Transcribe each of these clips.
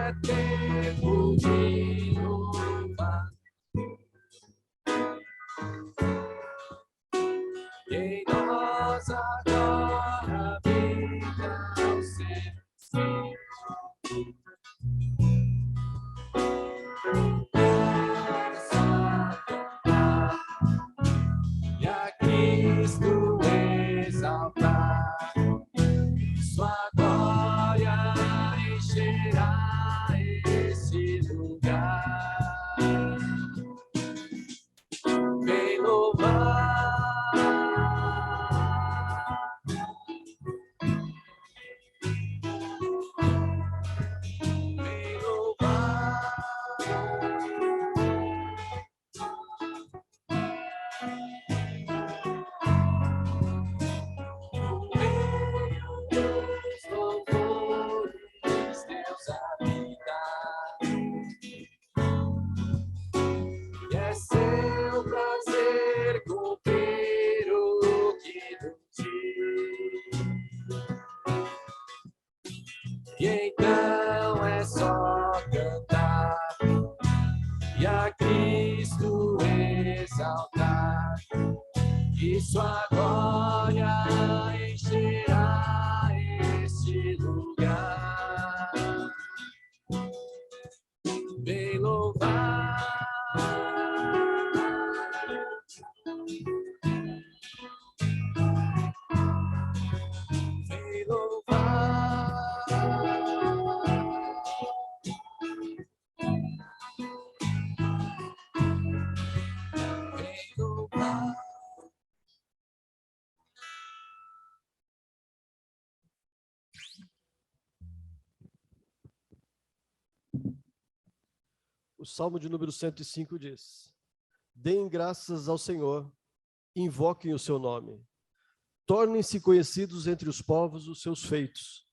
é tempo de louvar. E em nós agora habita o seu Espírito. E a Cristo exaltar, sua glória encherá esse lugar. Vem louvar, vem louvar. Os louvores Deus habita, e é seu prazer cumprir o que nos diz. E então é só cantar e a Cristo exaltar, e sua glória encherá este lugar. Vem louvar, vem louvar, vem louvar. O Salmo de número 105 diz: deem graças ao Senhor, invoquem o seu nome. Tornem-se conhecidos entre os povos os seus feitos.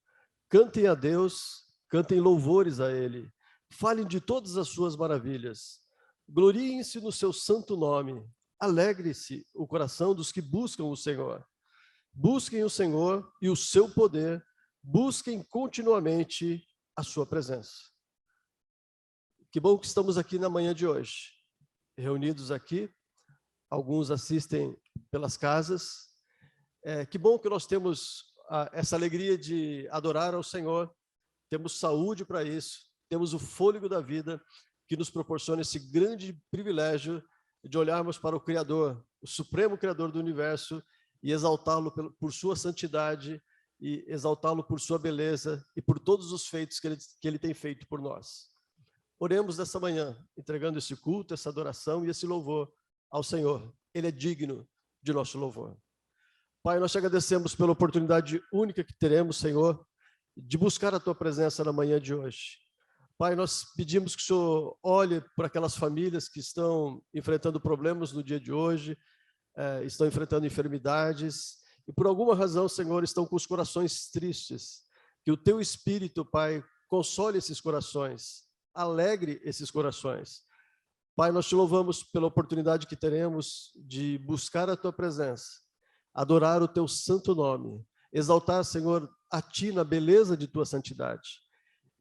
Cantem a Deus, cantem louvores a Ele. Falem de todas as suas maravilhas. Gloriem-se no seu santo nome. Alegre-se o coração dos que buscam o Senhor. Busquem o Senhor e o seu poder. Busquem continuamente a sua presença. Que bom que estamos aqui na manhã de hoje, reunidos aqui. Alguns assistem pelas casas. Que bom que nós temos essa alegria de adorar ao Senhor. Temos saúde para isso. Temos o fôlego da vida que nos proporciona esse grande privilégio de olharmos para o Criador, o supremo Criador do universo, e exaltá-lo por sua santidade, e exaltá-lo por sua beleza e por todos os feitos que ele tem feito por nós. Oremos nessa manhã, entregando esse culto, essa adoração e esse louvor ao Senhor. Ele é digno de nosso louvor. Pai, nós te agradecemos pela oportunidade única que teremos, Senhor, de buscar a tua presença na manhã de hoje. Pai, nós pedimos que o Senhor olhe para aquelas famílias que estão enfrentando problemas no dia de hoje, estão enfrentando enfermidades, e por alguma razão, Senhor, estão com os corações tristes. Que o teu Espírito, Pai, console esses corações, alegre esses corações. Pai, nós te louvamos pela oportunidade que teremos de buscar a tua presença, adorar o teu santo nome, exaltar, Senhor, a ti na beleza de tua santidade.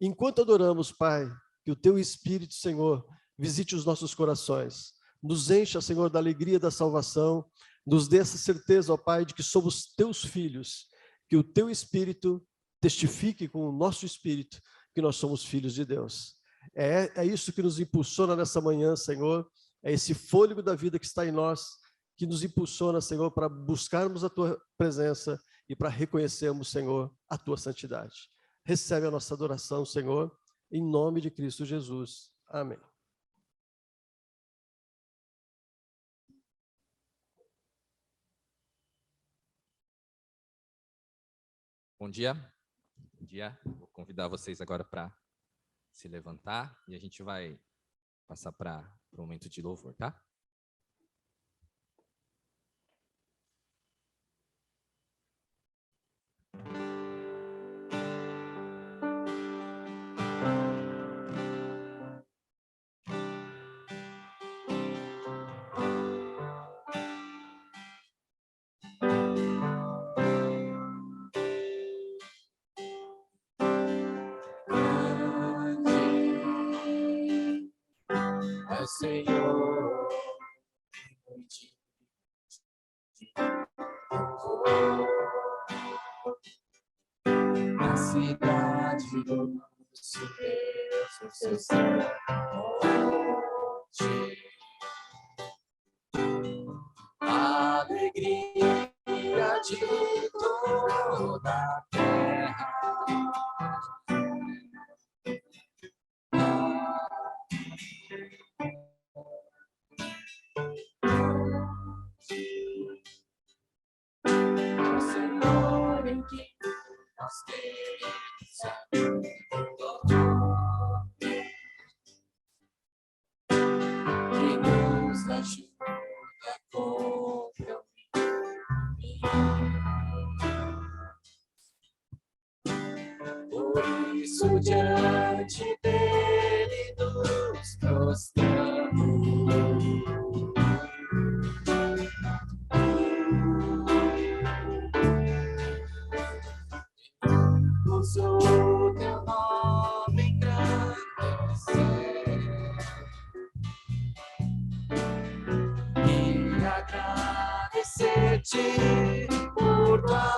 Enquanto adoramos, Pai, que o teu Espírito, Senhor, visite os nossos corações, nos encha, Senhor, da alegria da salvação, nos dê essa certeza, ó Pai, de que somos teus filhos, que o teu Espírito testifique com o nosso Espírito que nós somos filhos de Deus. É isso que nos impulsiona nessa manhã, Senhor, é esse fôlego da vida que está em nós, que nos impulsiona, Senhor, para buscarmos a tua presença e para reconhecermos, Senhor, a tua santidade. Recebe a nossa adoração, Senhor, em nome de Cristo Jesus. Amém. Bom dia. Bom dia. Vou convidar vocês agora para se levantar e a gente vai passar para o momento de louvor, tá? Ó Senhor, na cidade do nosso Deus, o seu santo monte. Alegria de toda a terra. O Senhor em que nós temos que nos ajuda contra o inimigo. Por isso diante dele nos prostramos. O teu nome engrandecer e agradecer-te por tua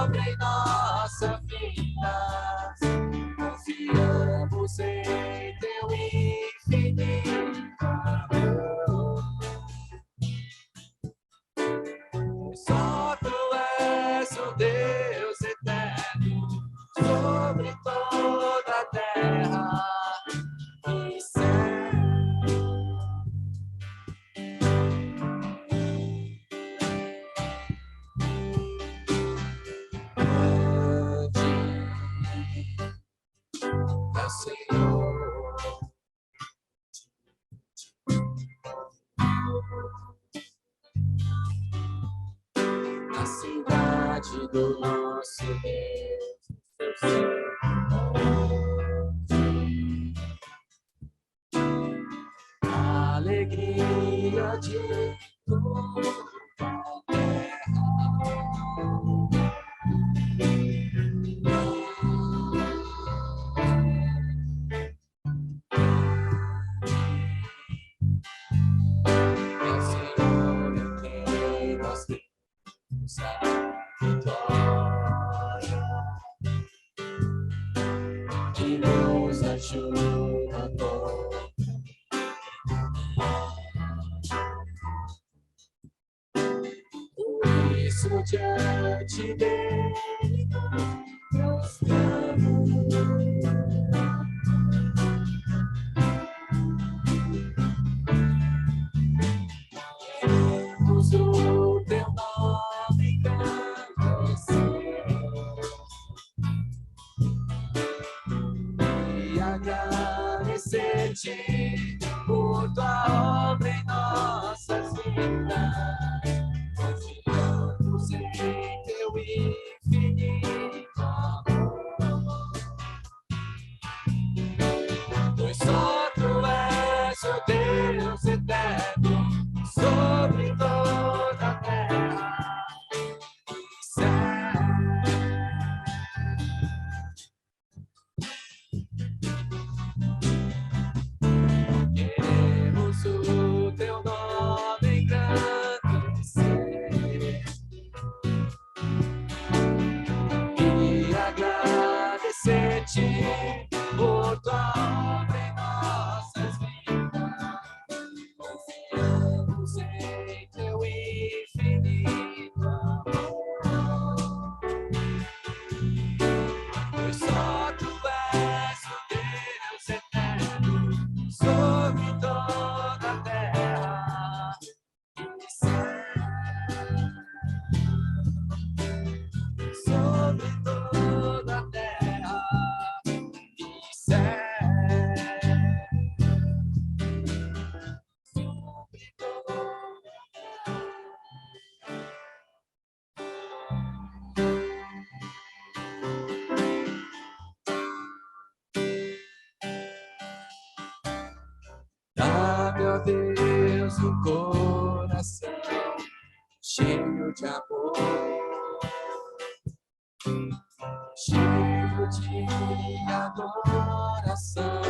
obra em nossa vida. Confiamos em teu infinito amor. Só tu és o Deus eterno sobre toda a terra e céu. Grande é o Senhor. Na cidade do nosso Deus, o seu alegria de toda a terra. É o Senhor em quem nós temos a vitória, que nos ajuda a todos. Por isso diante dele nós prostramos. Queremos o teu nome engrandecer e agradecer-te por tua obra em nossas vidas. Confiamos em teu infinito amor. Pois só tu és o Deus eterno sobre toda a terra e céu. Queremos o teu nome engrandecer e agradecer-te por tua obra em nossas vidas. Confiamos em teu infinito amor. Pois só tu és o Deus eterno sobre toda a terra e céu. Sobre toda a terra e céu. Sobre toda dá-me, ó Deus, um coração cheio de amor, cheio de adoração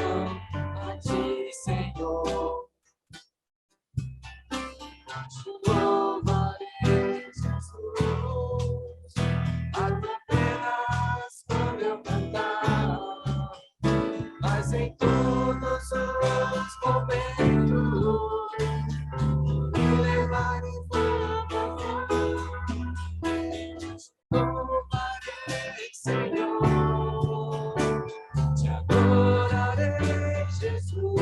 a ti, Senhor. apenas quando eu cantar, mas em todos os momentos me levar em louvarei, Senhor, te adorarei, Jesus.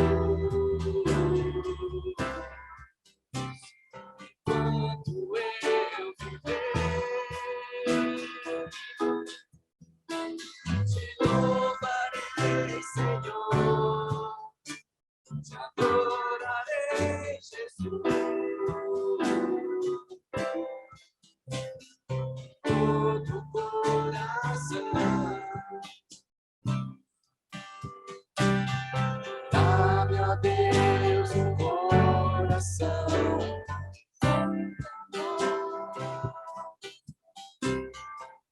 Enquanto eu viver, te louvarei, Senhor, te adorarei, Jesus. Todo coração, dá-me, ó Deus, um coração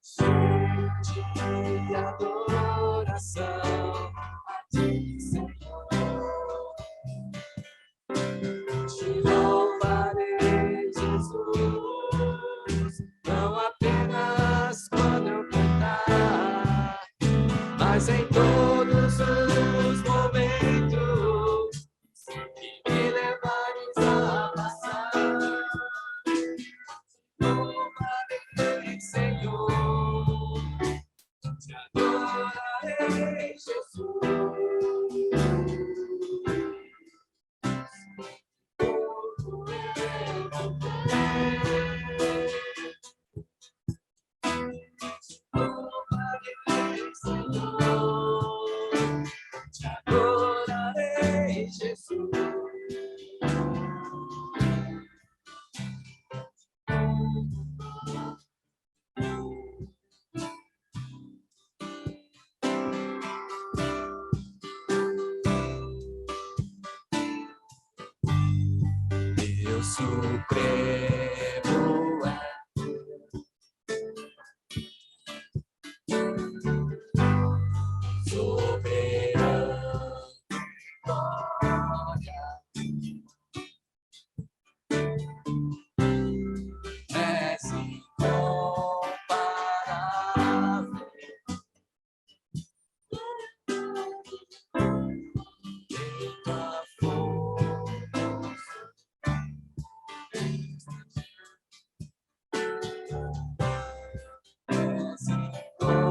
cheio de adoração a ti, Senhor. Te louvarei, Jesus, não apenas quando eu cantar, mas em todos os momentos que me levares a passar. Louvarei, Senhor, te adorarei, Jesus. Todo eu louvarei, Senhor, te adorarei, Jesus. Deus supremo é soberano, glória, és incomparável, tua és incomparável.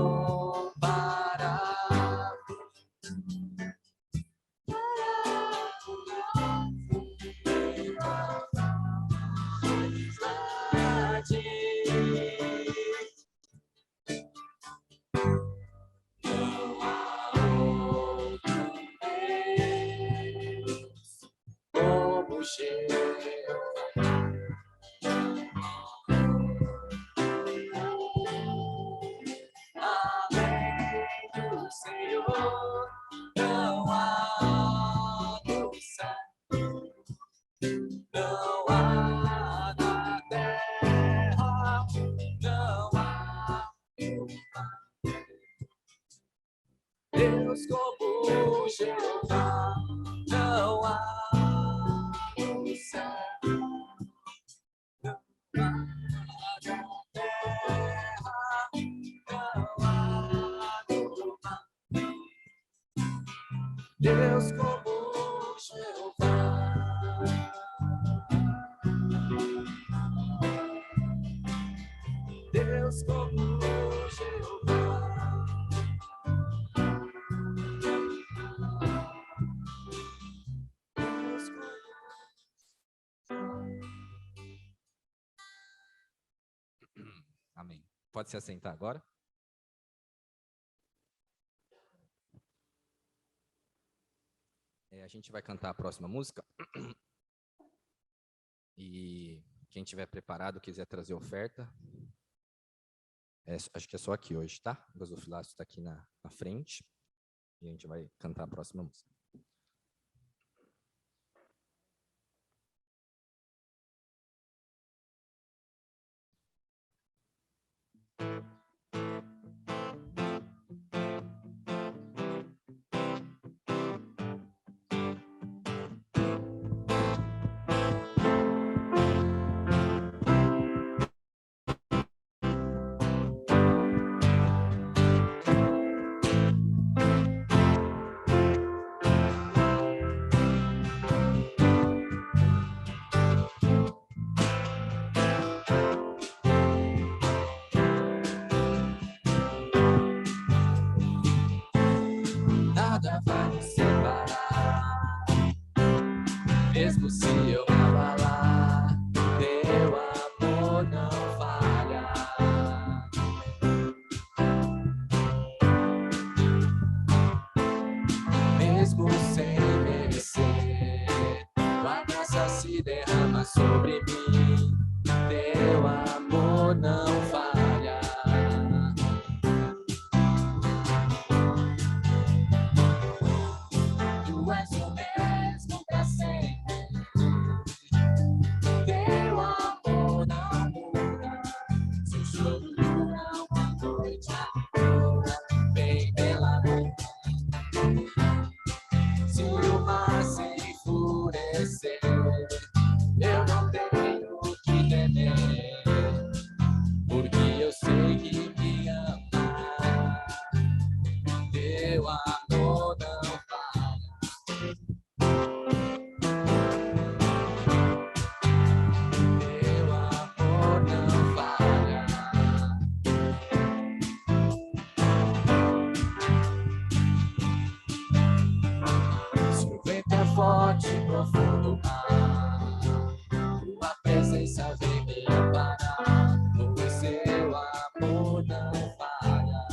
Não há outro Deus como Jeová. Além do Senhor, não há no céu, não há na terra, não há Deus como Jeová, não há no céu, não há na terra, não há no mar. Deus como Jeová. Deus como Jeová. Deus como Amém. Pode se assentar agora. A gente vai cantar a próxima música. E quem tiver preparado, quiser trazer oferta, acho que é só aqui hoje, tá? O gasofilácio está aqui na frente. E a gente vai cantar a próxima música. choro dura uma noite, a alegria vem pela manhã. Se o mar se enfurecer, eu não tenho o que temer, porque eu sei que me ama. Teu amor não falha. Teu amor não falha. Se o vento é forte e profundo o mar, tua presença vem me amparar, pois seu amor não falha.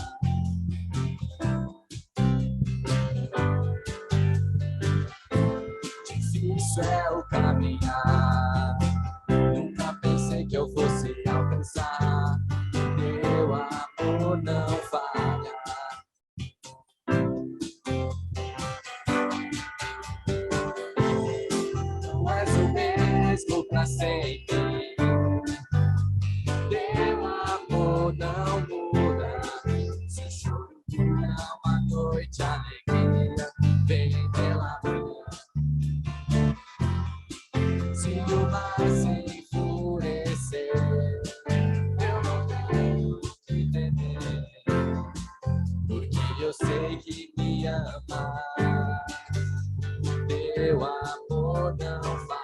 Difícil é o caminhar, nunca pensei que eu fosse alcançar. Teu amor não falha. Tu és o mesmo pra sempre. Teu amor não muda. Se o choro dura uma noite, a alegria vem pela manhã. Se o mar se enfurecer, eu não tenho o que temer, porque eu sei que me ama. Teu amor não falha.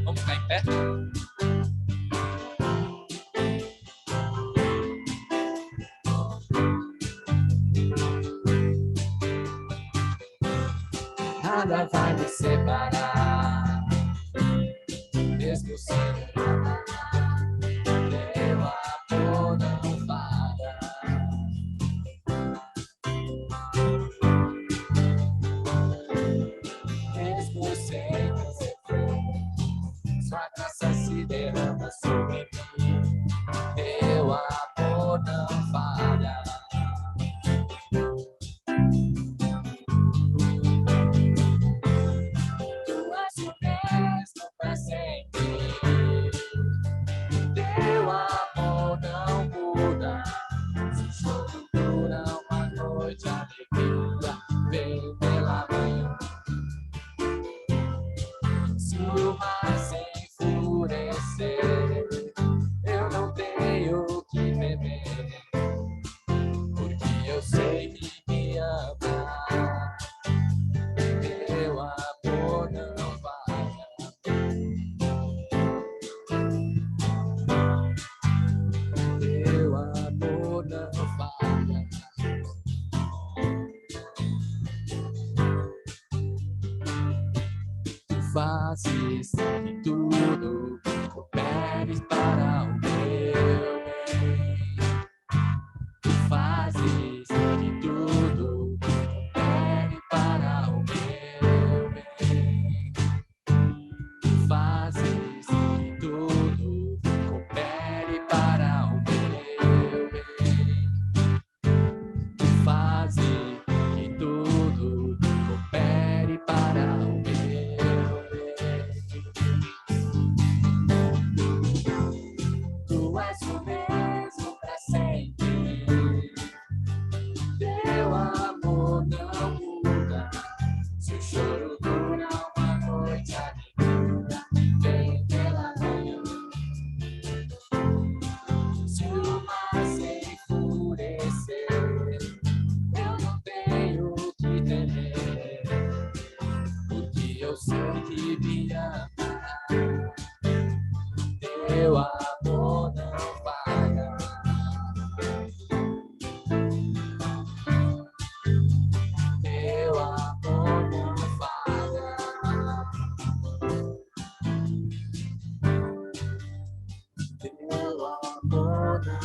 Vamos ficar em pé? Nada vai me separar, mesmo sendo nada. Teu amor não falha. Mesmo sem sofrer, sua graça se derrama sobre mim. Teu amor não falha. Tu és o mesmo pra sempre. Teu amor não muda. Se o choro dura uma noite, a alegria vem pela manhã. Se o mar se enfurecer, eu não tenho o que temer, porque eu sei que me ama. Teu amor não falha. Teu amor não falha. Tu fazes que tudo coopere para o meu bem. Tu fazes que tudo coopere para o meu bem. Tu fazes que tudo coopere para o meu bem. Tu fazes que tudo coopere para o meu bem. Tu és o mesmo pra sempre. Teu amor não muda. Se o choro dura uma noite, a alegria vem pela manhã. Se o mar se enfurecer, eu não tenho o que temer, porque eu sei que me ama. Teu amor não falha. Teu amor não falha. Teu amor não falha.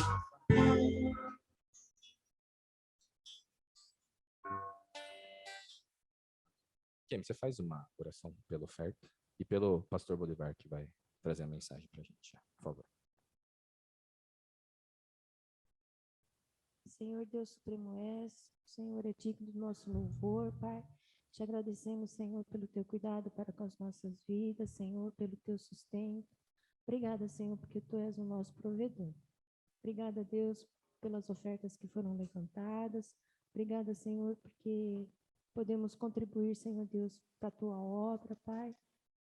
Kim, você faz uma oração pela oferta e pelo pastor Bolivar, que vai trazer a mensagem para a gente, por favor. Senhor Deus Supremo és, Senhor é digno do nosso louvor, Pai. Te agradecemos, Senhor, pelo teu cuidado para com as nossas vidas, Senhor, pelo teu sustento. Obrigada, Senhor, porque tu és o nosso provedor. Obrigada, Deus, pelas ofertas que foram levantadas. Obrigada, Senhor, porque podemos contribuir, Senhor Deus, para a tua obra, Pai.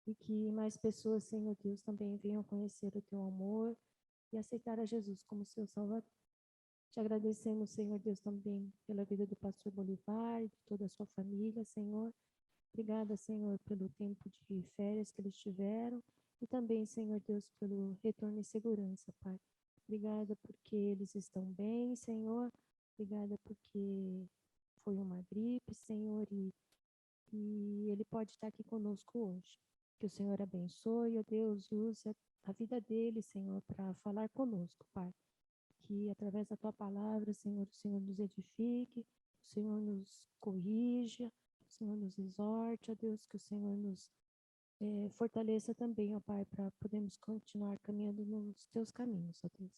E que mais pessoas, Senhor Deus, também venham conhecer o teu amor e aceitar a Jesus como seu Salvador. Te agradecemos, Senhor Deus, também pela vida do pastor Bolivar e de toda a sua família, Senhor. Obrigada, Senhor, pelo tempo de férias que eles tiveram e também, Senhor Deus, pelo retorno em segurança, Pai. Obrigada porque eles estão bem, Senhor. Obrigada porque foi uma gripe, Senhor, e ele pode estar aqui conosco hoje. Que o Senhor abençoe, ó Deus, e use a vida dele, Senhor, para falar conosco, Pai. Que através da tua palavra, Senhor, o Senhor nos edifique, o Senhor nos corrija, o Senhor nos exorte, ó Deus, que o Senhor nos fortaleça também, ó Pai, para podermos continuar caminhando nos teus caminhos, ó Deus.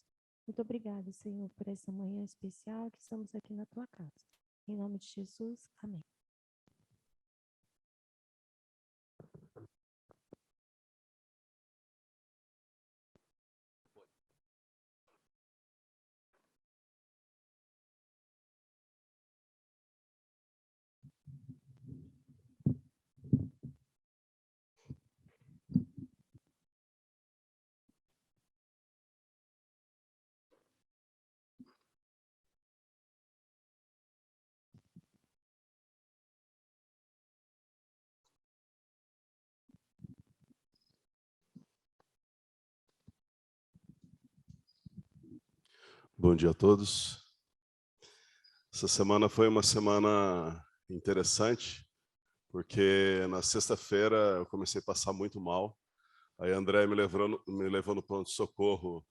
Muito obrigada, Senhor, por essa manhã especial que estamos aqui na tua casa. Em nome de Jesus, amém. Bom dia a todos. Essa semana foi uma semana interessante, porque na sexta-feira eu comecei a passar muito mal. Aí a André me levou no pronto-socorro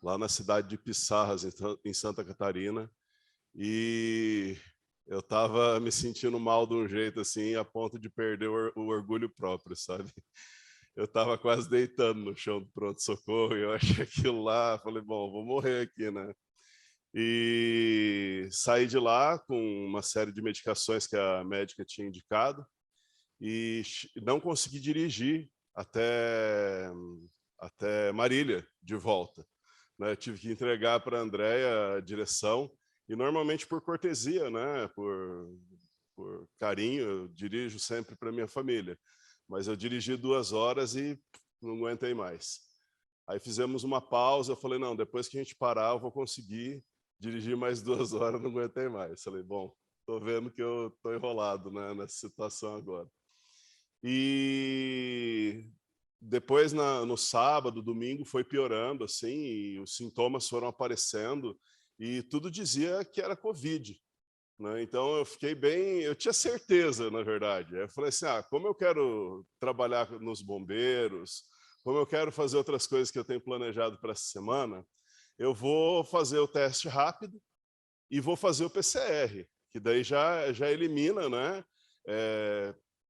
lá na cidade de Pissarras, em Santa Catarina, e eu estava me sentindo mal de um jeito assim, a ponto de perder o orgulho próprio, sabe? Eu estava quase deitando no chão do pronto-socorro e eu achei aquilo lá, falei, bom, vou morrer aqui, né? E saí de lá com uma série de medicações que a médica tinha indicado e não consegui dirigir até Marília de volta, né? Tive que entregar para a Andréia a direção e normalmente por cortesia, né? Por carinho, eu dirijo sempre para minha família, mas eu dirigi 2 horas e não aguentei mais. Aí fizemos uma pausa, eu falei, não, depois que a gente parar eu vou conseguir dirigir mais 2 horas, não aguentei mais. Falei, bom, tô vendo que eu tô enrolado, né, nessa situação agora. E depois, no sábado, domingo, foi piorando, assim, e os sintomas foram aparecendo, e tudo dizia que era Covid, né? Então, eu fiquei bem... Eu tinha certeza, na verdade. Eu falei assim, como eu quero trabalhar nos bombeiros, como eu quero fazer outras coisas que eu tenho planejado para essa semana, eu vou fazer o teste rápido e vou fazer o PCR, que daí já elimina, né?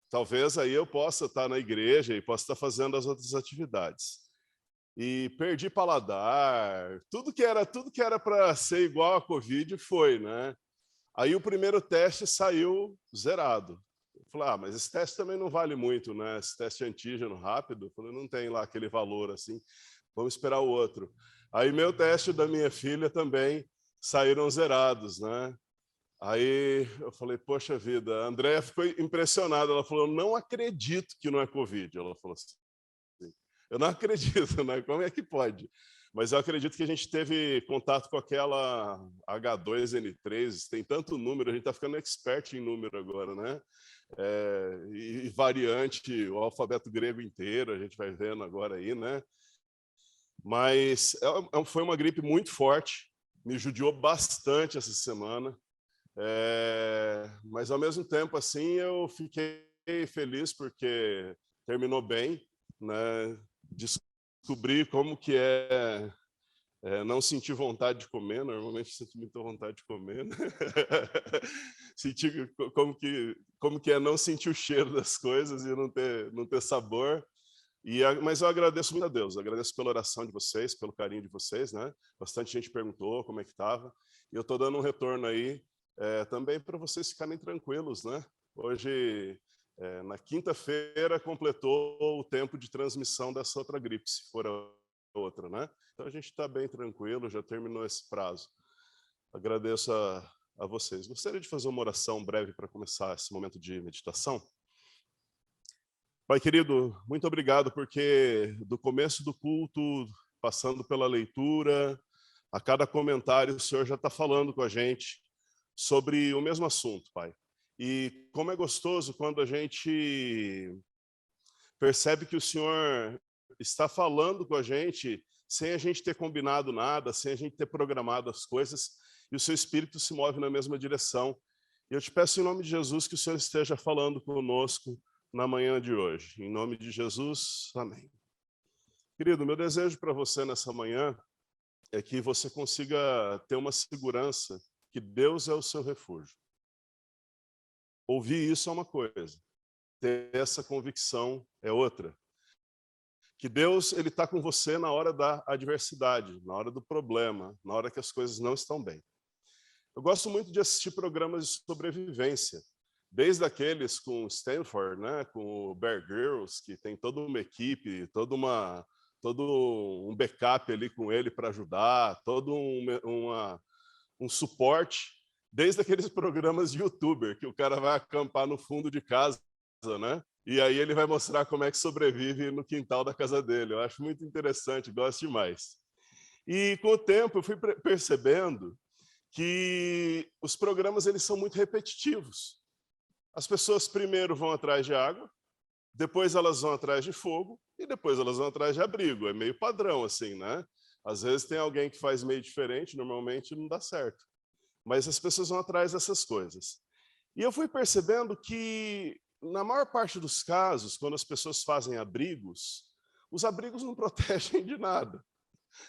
Talvez aí eu possa estar na igreja e possa estar fazendo as outras atividades. E perdi paladar, tudo que era para ser igual a Covid foi, né? Aí o primeiro teste saiu zerado. Eu falei, mas esse teste também não vale muito, né? Esse teste antígeno rápido, eu falei, não tem lá aquele valor assim, vamos esperar o outro. Aí meu teste da minha filha também saíram zerados, né? Aí eu falei, poxa vida, a Andréia ficou impressionada, ela falou, eu não acredito que não é Covid. Ela falou assim, eu não acredito, né? Como é que pode? Mas eu acredito que a gente teve contato com aquela H2N3, tem tanto número, a gente está ficando expert em número agora, né? E variante, o alfabeto grego inteiro, a gente vai vendo agora aí, né? Mas foi uma gripe muito forte, me judiou bastante essa semana, mas ao mesmo tempo assim eu fiquei feliz porque terminou bem, né? Descobri como que não sentir vontade de comer, normalmente sinto muita vontade de comer, né? Sentir como que é não sentir o cheiro das coisas e não ter sabor. Mas eu agradeço muito a Deus, agradeço pela oração de vocês, pelo carinho de vocês, né? Bastante gente perguntou como é que estava, e eu estou dando um retorno aí também para vocês ficarem tranquilos, né? Hoje Na quinta-feira completou o tempo de transmissão dessa outra gripe, se for a outra, né? Então a gente está bem tranquilo, já terminou esse prazo. Agradeço a vocês. Gostaria de fazer uma oração breve para começar esse momento de meditação. Pai querido, muito obrigado, porque do começo do culto, passando pela leitura, a cada comentário, o Senhor já está falando com a gente sobre o mesmo assunto, Pai. E como é gostoso quando a gente percebe que o Senhor está falando com a gente sem a gente ter combinado nada, sem a gente ter programado as coisas, e o seu Espírito se move na mesma direção. E eu te peço em nome de Jesus que o Senhor esteja falando conosco na manhã de hoje. Em nome de Jesus, amém. Querido, meu desejo para você nessa manhã é que você consiga ter uma segurança que Deus é o seu refúgio. Ouvir isso é uma coisa, ter essa convicção é outra. Que Deus ele está com você na hora da adversidade, na hora do problema, na hora que as coisas não estão bem. Eu gosto muito de assistir programas de sobrevivência, desde aqueles com Stanford, né, com o Bear Grylls, que tem toda uma equipe, todo um backup ali com ele para ajudar, todo um suporte, desde aqueles programas de youtuber, que o cara vai acampar no fundo de casa, né? E aí ele vai mostrar como é que sobrevive no quintal da casa dele. Eu acho muito interessante, gosto demais. E com o tempo eu fui percebendo que os programas eles são muito repetitivos. As pessoas primeiro vão atrás de água, depois elas vão atrás de fogo e depois elas vão atrás de abrigo. É meio padrão assim, né? Às vezes tem alguém que faz meio diferente, normalmente não dá certo. Mas as pessoas vão atrás dessas coisas. E eu fui percebendo que, na maior parte dos casos, quando as pessoas fazem abrigos, os abrigos não protegem de nada.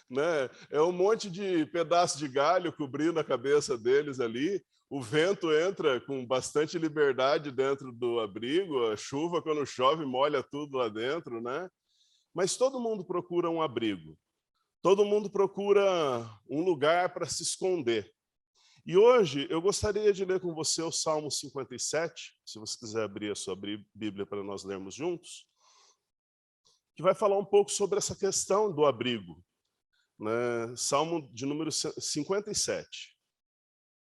Né? É um monte de pedaço de galho cobrindo a cabeça deles ali, o vento entra com bastante liberdade dentro do abrigo, a chuva, quando chove, molha tudo lá dentro, né? Mas todo mundo procura um abrigo, todo mundo procura um lugar para se esconder. E hoje eu gostaria de ler com você o Salmo 57, se você quiser abrir a sua Bíblia para nós lermos juntos, que vai falar um pouco sobre essa questão do abrigo. Né? Salmo de número 57.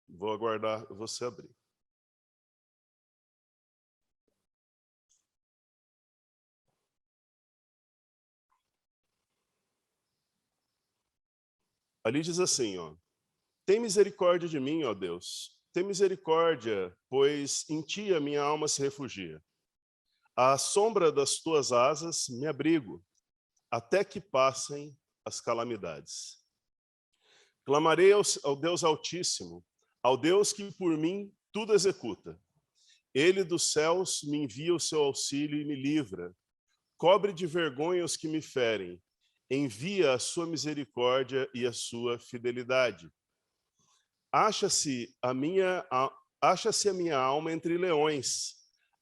Vou aguardar você abrir. Ali diz assim, ó: tem misericórdia de mim, ó Deus, tem misericórdia, pois em ti a minha alma se refugia. À sombra das tuas asas me abrigo, até que passem as calamidades. Clamarei ao Deus Altíssimo, ao Deus que por mim tudo executa. Ele dos céus me envia o seu auxílio e me livra. Cobre de vergonha os que me ferem. Envia a sua misericórdia e a sua fidelidade. Acha-se a minha alma entre leões,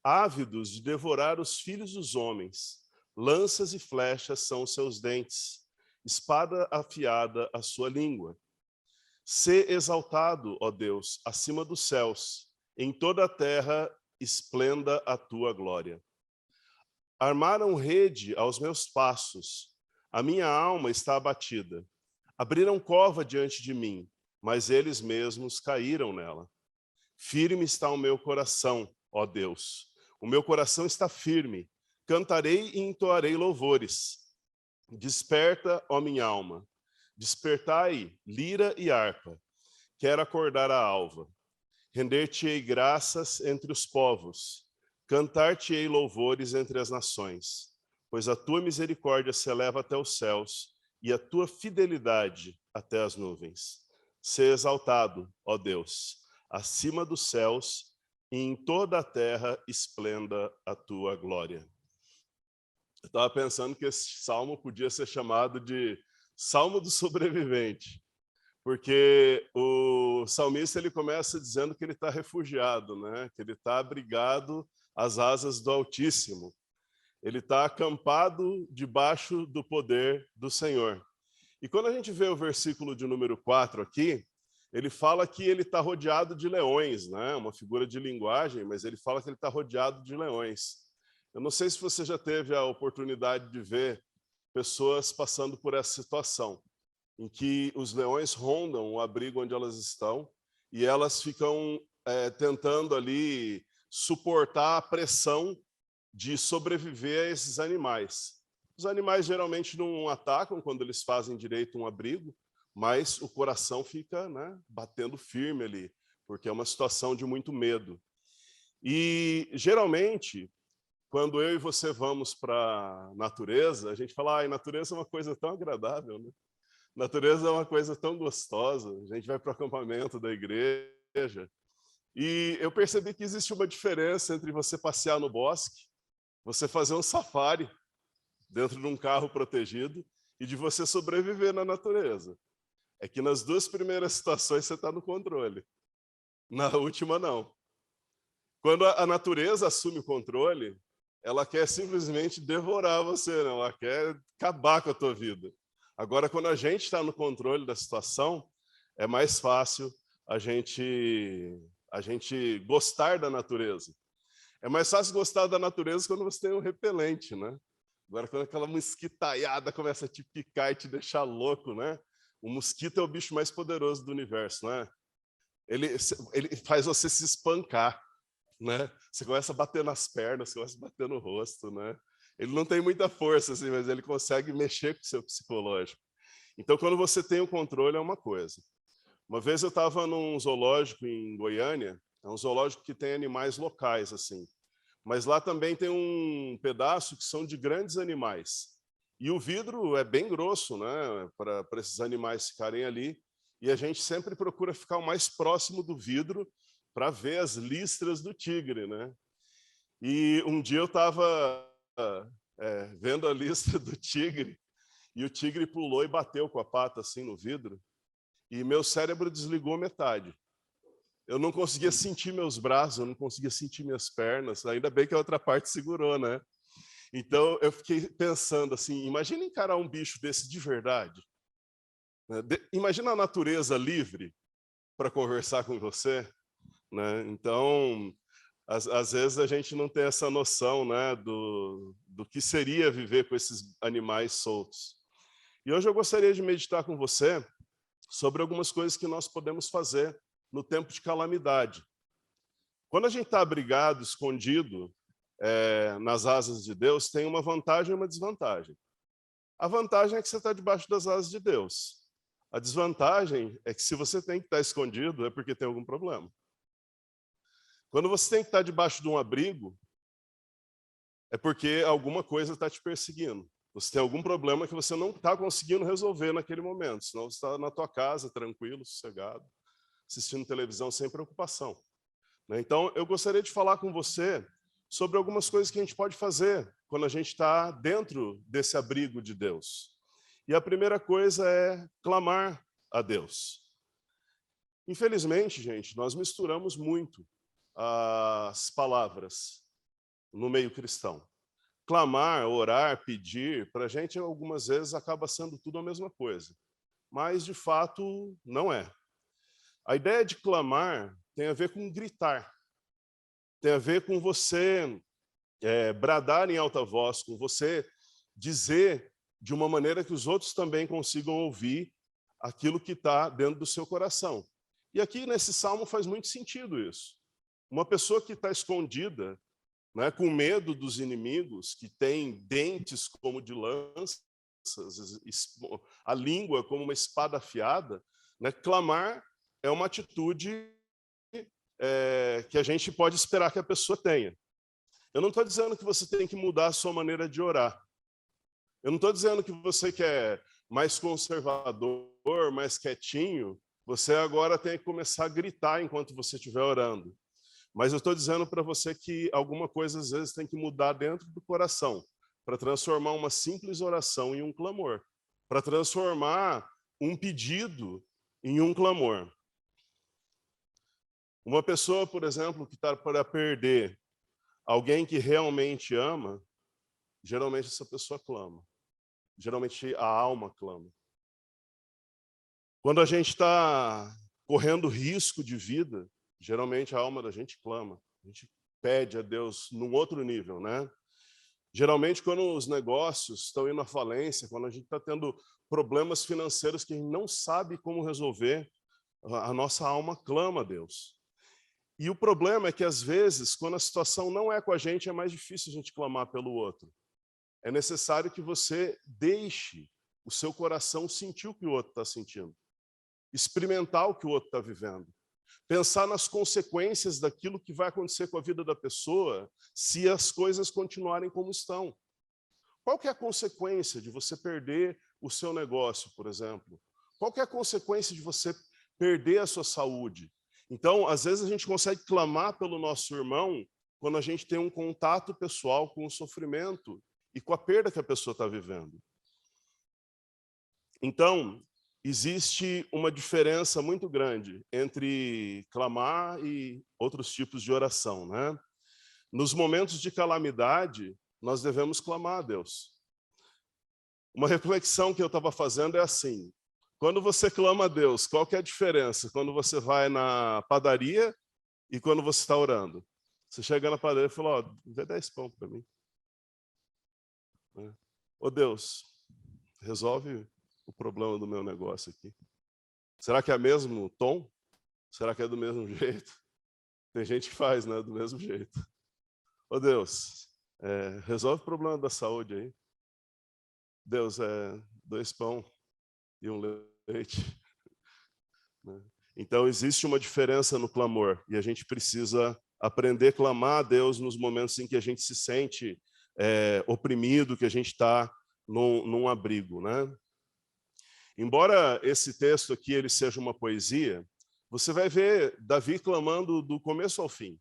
ávidos de devorar os filhos dos homens. Lanças e flechas são os seus dentes, espada afiada a sua língua. Sê exaltado, ó Deus, acima dos céus, em toda a terra esplenda a tua glória. Armaram rede aos meus passos, a minha alma está abatida. Abriram cova diante de mim, mas eles mesmos caíram nela. Firme está o meu coração, ó Deus. O meu coração está firme. Cantarei e entoarei louvores. Desperta, ó minha alma. Despertai, lira e harpa. Quero acordar a alva. Render-te-ei graças entre os povos. Cantar-te-ei louvores entre as nações. Pois a tua misericórdia se eleva até os céus e a tua fidelidade até as nuvens. Sê exaltado, ó Deus, acima dos céus, e em toda a terra esplenda a tua glória. Eu estava pensando que esse salmo podia ser chamado de Salmo do Sobrevivente, porque o salmista ele começa dizendo que ele está refugiado, né? Que ele está abrigado às asas do Altíssimo. Ele está acampado debaixo do poder do Senhor. E quando a gente vê o versículo de número 4 aqui, ele fala que ele está rodeado de leões, né? Uma figura de linguagem, mas ele fala que ele está rodeado de leões. Eu não sei se você já teve a oportunidade de ver pessoas passando por essa situação, em que os leões rondam o abrigo onde elas estão e elas ficam tentando ali suportar a pressão de sobreviver a esses animais. Os animais geralmente não atacam quando eles fazem direito um abrigo, mas o coração fica, né, batendo firme ali, porque é uma situação de muito medo. E, geralmente, quando eu e você vamos para a natureza, a gente fala, natureza é uma coisa tão agradável, né? Natureza é uma coisa tão gostosa. A gente vai para o acampamento da igreja. E eu percebi que existe uma diferença entre você passear no bosque, você fazer um safari dentro de um carro protegido e de você sobreviver na natureza. É que nas duas primeiras situações você está no controle. Na última, não. Quando a natureza assume o controle, ela quer simplesmente devorar você, né? Ela quer acabar com a tua vida. Agora, quando a gente está no controle da situação, é mais fácil a gente gostar da natureza. É mais fácil gostar da natureza quando você tem um repelente, né? Agora, quando aquela mosquitaiada começa a te picar e te deixar louco, né? O mosquito é o bicho mais poderoso do universo, né? Ele faz você se espancar, né? Você começa a bater nas pernas, você começa a bater no rosto, né? Ele não tem muita força, assim, mas ele consegue mexer com o seu psicológico. Então, quando você tem o controle, é uma coisa. Uma vez eu estava num zoológico em Goiânia, é um zoológico que tem animais locais, assim. Mas lá também tem um pedaço que são de grandes animais. E o vidro é bem grosso, né, para esses animais ficarem ali. E a gente sempre procura ficar o mais próximo do vidro para ver as listras do tigre, né? E um dia eu estava vendo a listra do tigre e o tigre pulou e bateu com a pata assim no vidro e meu cérebro desligou metade. Eu não conseguia sentir meus braços, eu não conseguia sentir minhas pernas, ainda bem que a outra parte segurou, né? Então eu fiquei pensando assim, imagina encarar um bicho desse de verdade. Imagina a natureza livre para conversar com você, né? Então, às vezes a gente não tem essa noção, né, do que seria viver com esses animais soltos. E hoje eu gostaria de meditar com você sobre algumas coisas que nós podemos fazer no tempo de calamidade. Quando a gente está abrigado, escondido nas asas de Deus, tem uma vantagem e uma desvantagem. A vantagem é que você está debaixo das asas de Deus. A desvantagem é que se você tem que estar escondido, é porque tem algum problema. Quando você tem que estar debaixo de um abrigo, é porque alguma coisa está te perseguindo. Você tem algum problema que você não está conseguindo resolver naquele momento, senão você está na tua casa, tranquilo, sossegado, assistindo televisão sem preocupação. Então, eu gostaria de falar com você sobre algumas coisas que a gente pode fazer quando a gente está dentro desse abrigo de Deus. E a primeira coisa é clamar a Deus. Infelizmente, gente, nós misturamos muito as palavras no meio cristão. Clamar, orar, pedir, para a gente algumas vezes acaba sendo tudo a mesma coisa. Mas, de fato, não é. A ideia de clamar tem a ver com gritar. Tem a ver com você bradar em alta voz, com você dizer de uma maneira que os outros também consigam ouvir aquilo que está dentro do seu coração. E aqui nesse salmo faz muito sentido isso. Uma pessoa que está escondida, né, com medo dos inimigos, que tem dentes como de lanças, a língua como uma espada afiada, né, clamar é uma atitude que a gente pode esperar que a pessoa tenha. Eu não estou dizendo que você tem que mudar a sua maneira de orar. Eu não estou dizendo que você que é mais conservador, mais quietinho, você agora tem que começar a gritar enquanto você estiver orando. Mas eu estou dizendo para você que alguma coisa às vezes tem que mudar dentro do coração, para transformar uma simples oração em um clamor, para transformar um pedido em um clamor. Uma pessoa, por exemplo, que está para perder alguém que realmente ama, geralmente essa pessoa clama. Geralmente a alma clama. Quando a gente está correndo risco de vida, geralmente a alma da gente clama, a gente pede a Deus num outro nível, né? Geralmente, quando os negócios estão indo à falência, quando a gente está tendo problemas financeiros que a gente não sabe como resolver, a nossa alma clama a Deus. E o problema é que, às vezes, quando a situação não é com a gente, é mais difícil a gente clamar pelo outro. É necessário que você deixe o seu coração sentir o que o outro está sentindo, experimentar o que o outro está vivendo, pensar nas consequências daquilo que vai acontecer com a vida da pessoa se as coisas continuarem como estão. Qual que é a consequência de você perder o seu negócio, por exemplo? Qual que é a consequência de você perder a sua saúde? Então, às vezes a gente consegue clamar pelo nosso irmão quando a gente tem um contato pessoal com o sofrimento e com a perda que a pessoa está vivendo. Então, existe uma diferença muito grande entre clamar e outros tipos de oração, né? Nos momentos de calamidade, nós devemos clamar a Deus. Uma reflexão que eu estava fazendo é assim: quando você clama a Deus, qual que é a diferença quando você vai na padaria e quando você está orando? Você chega na padaria e fala: ó, vê 10 pão para mim. Ô Deus, resolve o problema do meu negócio aqui. Será que é o mesmo tom? Será que é do mesmo jeito? Tem gente que faz, né? Do mesmo jeito. Ô Deus, resolve o problema da saúde aí. Deus, 2 pão e um leite. Então, existe uma diferença no clamor. E a gente precisa aprender a clamar a Deus nos momentos em que a gente se sente oprimido, que a gente está num abrigo, né? Embora esse texto aqui ele seja uma poesia, você vai ver Davi clamando do começo ao fim.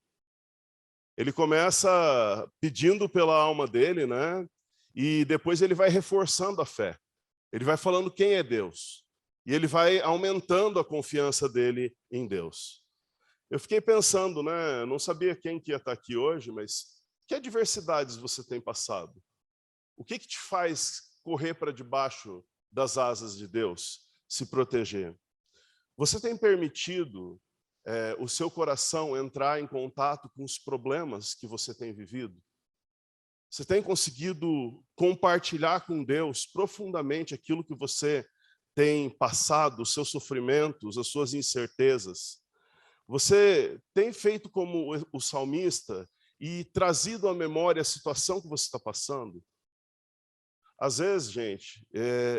Ele começa pedindo pela alma dele, né? E depois ele vai reforçando a fé. Ele vai falando quem é Deus. E ele vai aumentando a confiança dele em Deus. Eu fiquei pensando, né? Não sabia quem que ia estar aqui hoje, mas que adversidades você tem passado? O que te faz correr para debaixo das asas de Deus, se proteger? Você tem permitido o seu coração entrar em contato com os problemas que você tem vivido? Você tem conseguido compartilhar com Deus profundamente aquilo que você tem passado, os seus sofrimentos, as suas incertezas? Você tem feito como o salmista e trazido à memória a situação que você está passando? Às vezes, gente,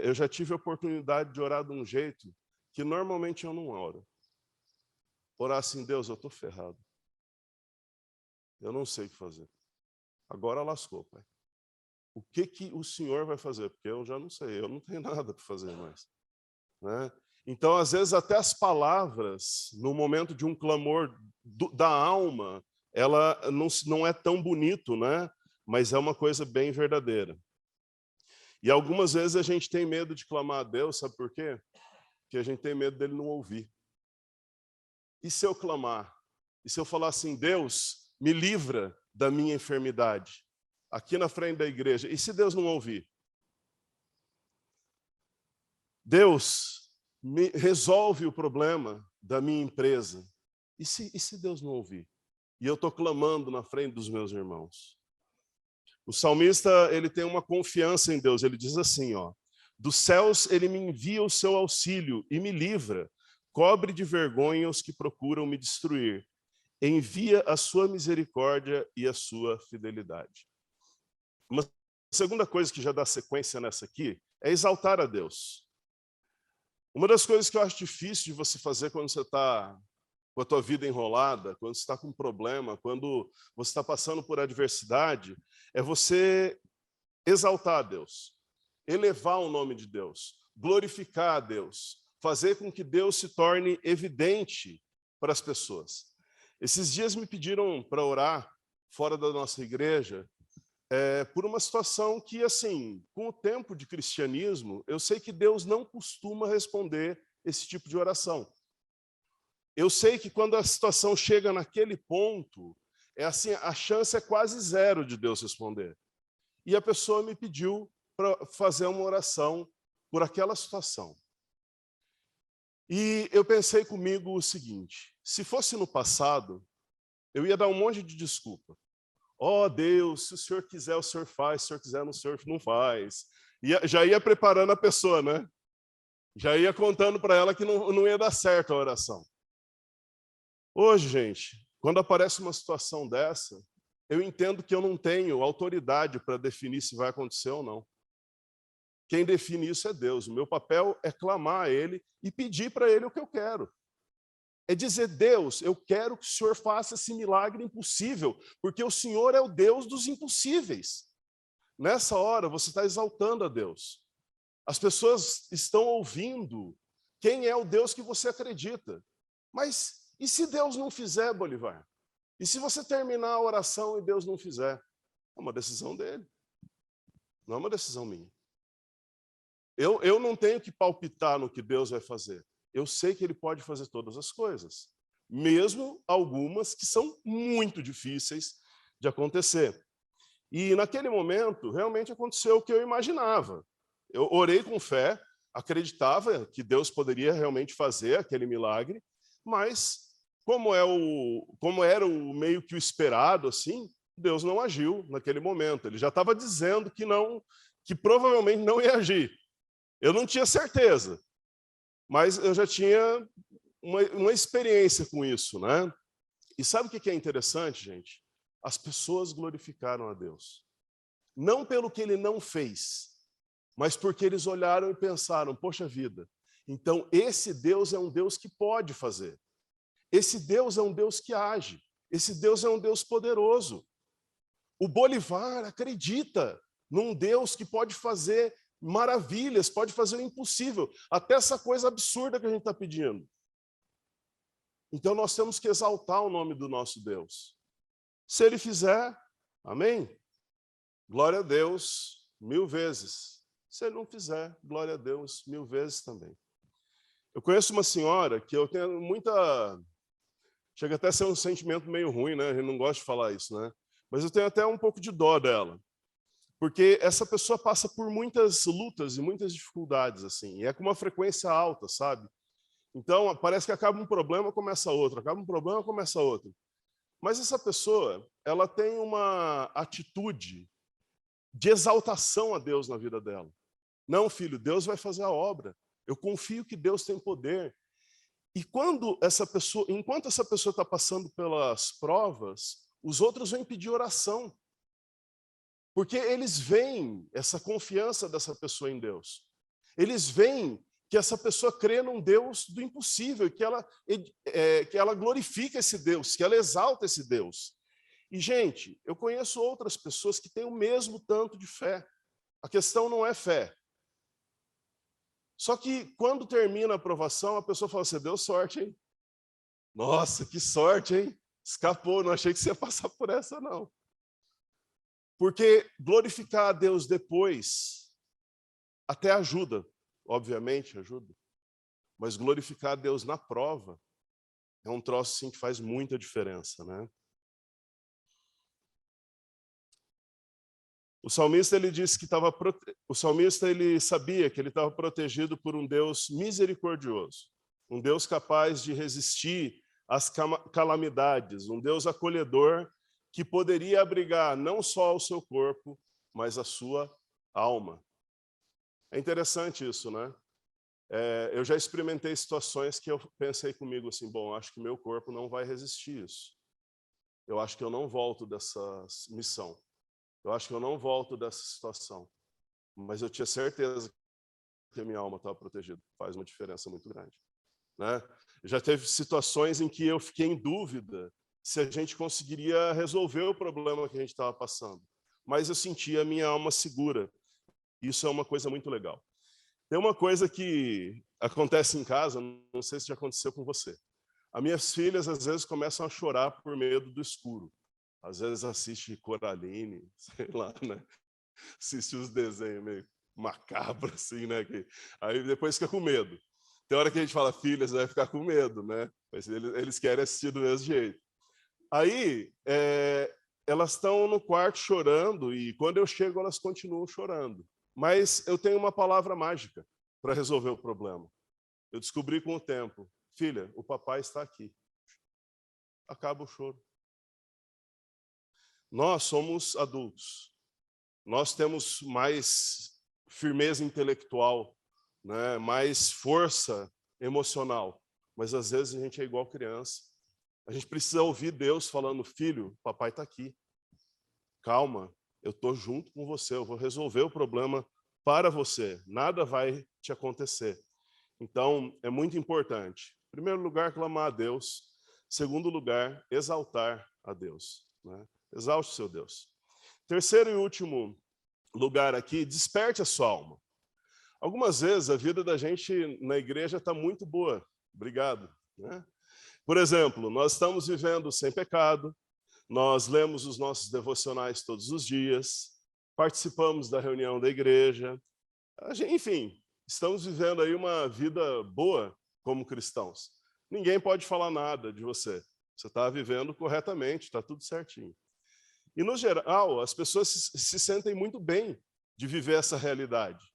eu já tive a oportunidade de orar de um jeito que normalmente eu não oro. Orar assim: Deus, eu estou ferrado. Eu não sei o que fazer. Agora lascou, Pai. O que o Senhor vai fazer? Porque eu já não sei, eu não tenho nada para fazer mais, né? Então, às vezes, até as palavras, no momento de um clamor da alma, ela não é tão bonito, né? Mas é uma coisa bem verdadeira. E algumas vezes a gente tem medo de clamar a Deus, sabe por quê? Porque a gente tem medo dele não ouvir. E se eu clamar? E se eu falar assim: Deus, me livra da minha enfermidade, aqui na frente da igreja? E se Deus não ouvir? Deus, resolve o problema da minha empresa. E se Deus não ouvir? E eu estou clamando na frente dos meus irmãos. O salmista, ele tem uma confiança em Deus. Ele diz assim, ó: dos céus ele me envia o seu auxílio e me livra. Cobre de vergonha os que procuram me destruir. Envia a sua misericórdia e a sua fidelidade. Uma segunda coisa que já dá sequência nessa aqui é exaltar a Deus. Uma das coisas que eu acho difícil de você fazer quando você está com a tua vida enrolada, quando você está com um problema, quando você está passando por adversidade, é você exaltar a Deus, elevar o nome de Deus, glorificar a Deus, fazer com que Deus se torne evidente para as pessoas. Esses dias me pediram para orar fora da nossa igreja por uma situação que, assim, com o tempo de cristianismo, eu sei que Deus não costuma responder esse tipo de oração. Eu sei que quando a situação chega naquele ponto, assim, a chance é quase zero de Deus responder. E a pessoa me pediu para fazer uma oração por aquela situação. E eu pensei comigo o seguinte: se fosse no passado, eu ia dar um monte de desculpa. Ó Deus, se o Senhor quiser, o Senhor faz, se o Senhor quiser, o Senhor não faz. Já ia preparando a pessoa, né? Já ia contando para ela que não ia dar certo a oração. Hoje, gente, quando aparece uma situação dessa, eu entendo que eu não tenho autoridade para definir se vai acontecer ou não. Quem define isso é Deus. O meu papel é clamar a Ele e pedir para Ele o que eu quero. É dizer: Deus, eu quero que o Senhor faça esse milagre impossível, porque o Senhor é o Deus dos impossíveis. Nessa hora, você está exaltando a Deus. As pessoas estão ouvindo quem é o Deus que você acredita. Mas e se Deus não fizer, Bolivar? E se você terminar a oração e Deus não fizer? É uma decisão dele. Não é uma decisão minha. Eu não tenho que palpitar no que Deus vai fazer. Eu sei que Ele pode fazer todas as coisas, mesmo algumas que são muito difíceis de acontecer. E naquele momento, realmente aconteceu o que eu imaginava. Eu orei com fé, acreditava que Deus poderia realmente fazer aquele milagre, mas como era o meio que o esperado, assim, Deus não agiu naquele momento. Ele já estava dizendo que provavelmente não ia agir. Eu não tinha certeza, mas eu já tinha uma experiência com isso, né? E sabe o que é interessante, gente? As pessoas glorificaram a Deus. Não pelo que Ele não fez, mas porque eles olharam e pensaram: poxa vida, então esse Deus é um Deus que pode fazer. Esse Deus é um Deus que age. Esse Deus é um Deus poderoso. O Bolivar acredita num Deus que pode fazer maravilhas, pode fazer o impossível, até essa coisa absurda que a gente está pedindo. Então nós temos que exaltar o nome do nosso Deus. Se Ele fizer, amém? Glória a Deus 1000 vezes. Se Ele não fizer, glória a Deus 1000 vezes também. Eu conheço uma senhora que eu tenho muita... Chega até a ser um sentimento meio ruim, né? A gente não gosta de falar isso, né? Mas eu tenho até um pouco de dó dela. Porque essa pessoa passa por muitas lutas e muitas dificuldades, assim. E é com uma frequência alta, sabe? Então, parece que acaba um problema, começa outro. Acaba um problema, começa outro. Mas essa pessoa, ela tem uma atitude de exaltação a Deus na vida dela. Não, filho, Deus vai fazer a obra. Eu confio que Deus tem poder. E enquanto essa pessoa está passando pelas provas, os outros vêm pedir oração. Porque eles veem essa confiança dessa pessoa em Deus. Eles veem que essa pessoa crê num Deus do impossível, que ela glorifica esse Deus, que ela exalta esse Deus. E, gente, eu conheço outras pessoas que têm o mesmo tanto de fé. A questão não é fé. Só que quando termina a aprovação, a pessoa fala assim: deu sorte, hein? Nossa, que sorte, hein? Escapou, não achei que você ia passar por essa, não. Porque glorificar a Deus depois até ajuda, obviamente ajuda. Mas glorificar a Deus na prova é um troço assim, que faz muita diferença, né? O salmista ele disse que ele sabia que ele estava protegido por um Deus misericordioso, um Deus capaz de resistir às calamidades, um Deus acolhedor que poderia abrigar não só o seu corpo, mas a sua alma. É interessante isso, né? Eu já experimentei situações que eu pensei comigo assim: bom, acho que meu corpo não vai resistir isso. Eu acho que eu não volto dessa missão. Eu acho que eu não volto dessa situação. Mas eu tinha certeza que a minha alma estava protegida. Faz uma diferença muito grande, né? Já teve situações em que eu fiquei em dúvida se a gente conseguiria resolver o problema que a gente estava passando. Mas eu sentia a minha alma segura. Isso é uma coisa muito legal. Tem uma coisa que acontece em casa, não sei se já aconteceu com você. As minhas filhas, às vezes, começam a chorar por medo do escuro. Às vezes assiste Coraline, sei lá, né? Assiste os desenhos meio macabros, assim, né? Aí depois fica com medo. Tem hora que a gente fala: filhas, vai ficar com medo, né? Mas eles querem assistir do mesmo jeito. Aí, elas estão no quarto chorando e quando eu chego, elas continuam chorando. Mas eu tenho uma palavra mágica para resolver o problema. eu descobri com o tempo, filha, o papai está aqui. Acaba o choro. Nós somos adultos. Nós temos mais firmeza intelectual, né? Mais força emocional. Mas às vezes a gente é igual criança. A gente precisa ouvir Deus falando, filho, papai está aqui. Calma, eu estou junto com você, eu vou resolver o problema para você. Nada vai te acontecer. Então, é muito importante. Em primeiro lugar, clamar a Deus. Em segundo lugar, exaltar a Deus, né? Exalte o seu Deus. Terceiro e último lugar aqui, desperte a sua alma. Algumas vezes a vida da gente na igreja está muito boa. Obrigado, né? Por exemplo, nós estamos vivendo sem pecado, nós lemos os nossos devocionais todos os dias, participamos da reunião da igreja, enfim, estamos vivendo aí uma vida boa como cristãos. Ninguém pode falar nada de você. Você está vivendo corretamente, está tudo certinho. E, no geral, as pessoas se sentem muito bem de viver essa realidade.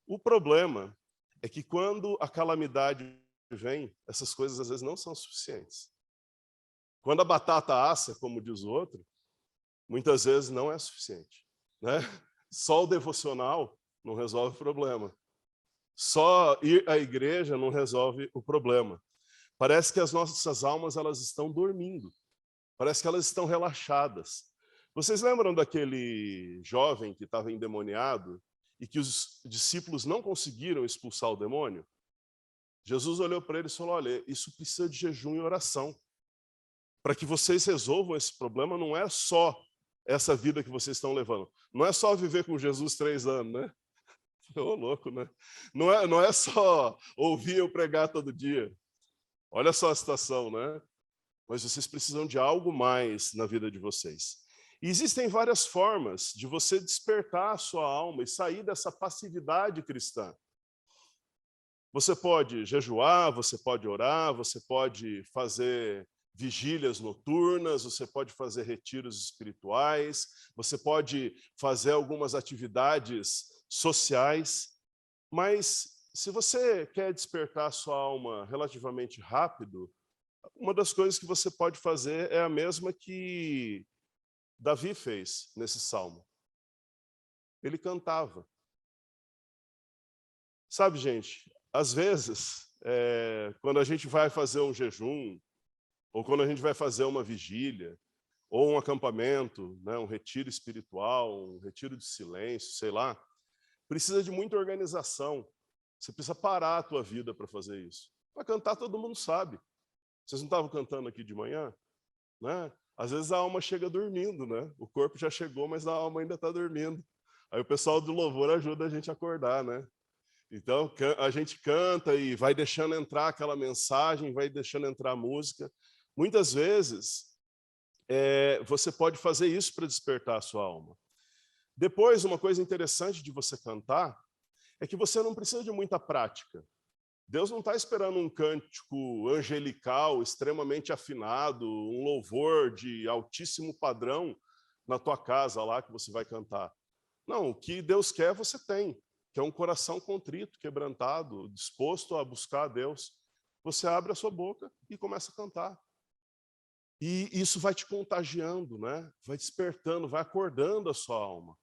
O problema é que quando a calamidade vem, essas coisas às vezes não são suficientes. Quando a batata assa, como diz o outro, muitas vezes não é suficiente, né? Só o devocional não resolve o problema. Só ir à igreja não resolve o problema. Parece que as nossas almas elas estão dormindo. Parece que elas estão relaxadas. Vocês lembram daquele jovem que estava endemoniado e que os discípulos não conseguiram expulsar o demônio? Jesus olhou para ele e falou, olha, isso precisa de jejum e oração. Para que vocês resolvam esse problema, não é só essa vida que vocês estão levando. Não é só viver com Jesus 3 anos, né? Ô, louco, né? Não é só ouvir eu pregar todo dia. Olha só a situação, né? Mas vocês precisam de algo mais na vida de vocês. E existem várias formas de você despertar a sua alma e sair dessa passividade cristã. Você pode jejuar, você pode orar, você pode fazer vigílias noturnas, você pode fazer retiros espirituais, você pode fazer algumas atividades sociais, mas se você quer despertar a sua alma relativamente rápido, uma das coisas que você pode fazer é a mesma que Davi fez nesse salmo. Ele cantava. Sabe, gente, às vezes, quando a gente vai fazer um jejum, ou quando a gente vai fazer uma vigília, ou um acampamento, né, um retiro espiritual, um retiro de silêncio, sei lá, precisa de muita organização. Você precisa parar a tua vida para fazer isso. Para cantar, todo mundo sabe. Vocês não estavam cantando aqui de manhã? Né? Às vezes a alma chega dormindo, né? O corpo já chegou, mas a alma ainda está dormindo. Aí o pessoal do louvor ajuda a gente a acordar, né? Então a gente canta e vai deixando entrar aquela mensagem, vai deixando entrar a música. Muitas vezes você pode fazer isso para despertar a sua alma. Depois, uma coisa interessante de você cantar é que você não precisa de muita prática. Deus não está esperando um cântico angelical, extremamente afinado, um louvor de altíssimo padrão na tua casa lá que você vai cantar. Não, o que Deus quer, você tem, que é um coração contrito, quebrantado, disposto a buscar a Deus. Você abre a sua boca e começa a cantar. E isso vai te contagiando, né? Vai despertando, vai acordando a sua alma.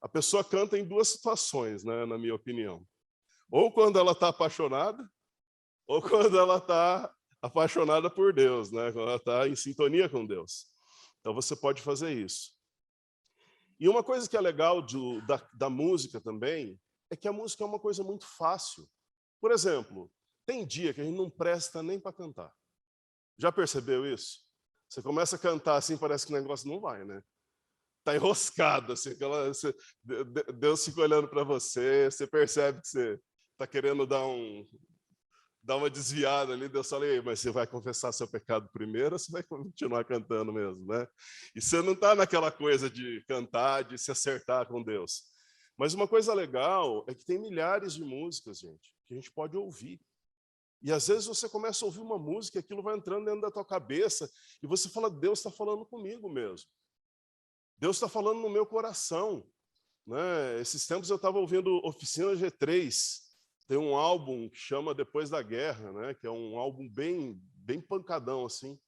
A pessoa canta em duas situações, né, na minha opinião. Ou quando ela está apaixonada, ou quando ela está apaixonada por Deus, né? Quando ela está em sintonia com Deus. Então você pode fazer isso. E uma coisa que é legal da música também, é que a música é uma coisa muito fácil. Por exemplo, tem dia que a gente não presta nem para cantar. Já percebeu isso? Você começa a cantar assim, parece que o negócio não vai, né? Está enroscado, assim, Deus fica olhando para você, você percebe que você está querendo dar uma desviada ali, Deus fala, mas você vai confessar seu pecado primeiro ou você vai continuar cantando mesmo, né? E você não está naquela coisa de cantar, de se acertar com Deus. Mas uma coisa legal é que tem milhares de músicas, gente, que a gente pode ouvir. E às vezes você começa a ouvir uma música e aquilo vai entrando dentro da tua cabeça e você fala, Deus está falando comigo mesmo. Deus está falando no meu coração. Né? Esses tempos eu estava ouvindo Oficina G3, Tem um álbum que chama Depois da Guerra, né? Que é um álbum bem pancadão, assim.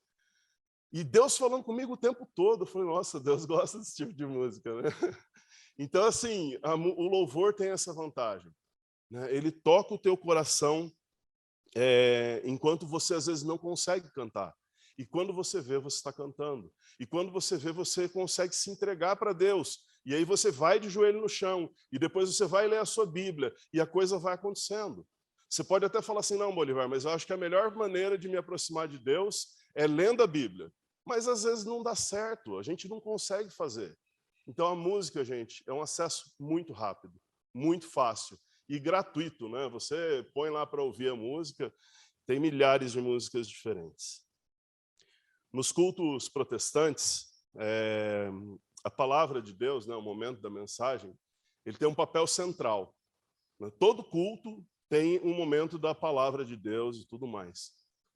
E Deus falando comigo o tempo todo. Eu falei, nossa, Deus gosta desse tipo de música, né? Então, assim, o louvor tem essa vantagem, né? Ele toca o teu coração enquanto você, às vezes, não consegue cantar. E quando você vê, você está cantando. E quando você vê, você consegue se entregar para Deus. E aí você vai de joelho no chão. E depois você vai ler a sua Bíblia. E a coisa vai acontecendo. Você pode até falar assim, não, Bolivar, mas eu acho que a melhor maneira de me aproximar de Deus é lendo a Bíblia. Mas às vezes não dá certo, a gente não consegue fazer. Então a música, gente, é um acesso muito rápido, muito fácil e gratuito, né? Você põe lá para ouvir a música, tem milhares de músicas diferentes. Nos cultos protestantes, a palavra de Deus, né, o momento da mensagem, ele tem um papel central. Todo culto tem um momento da palavra de Deus e tudo mais.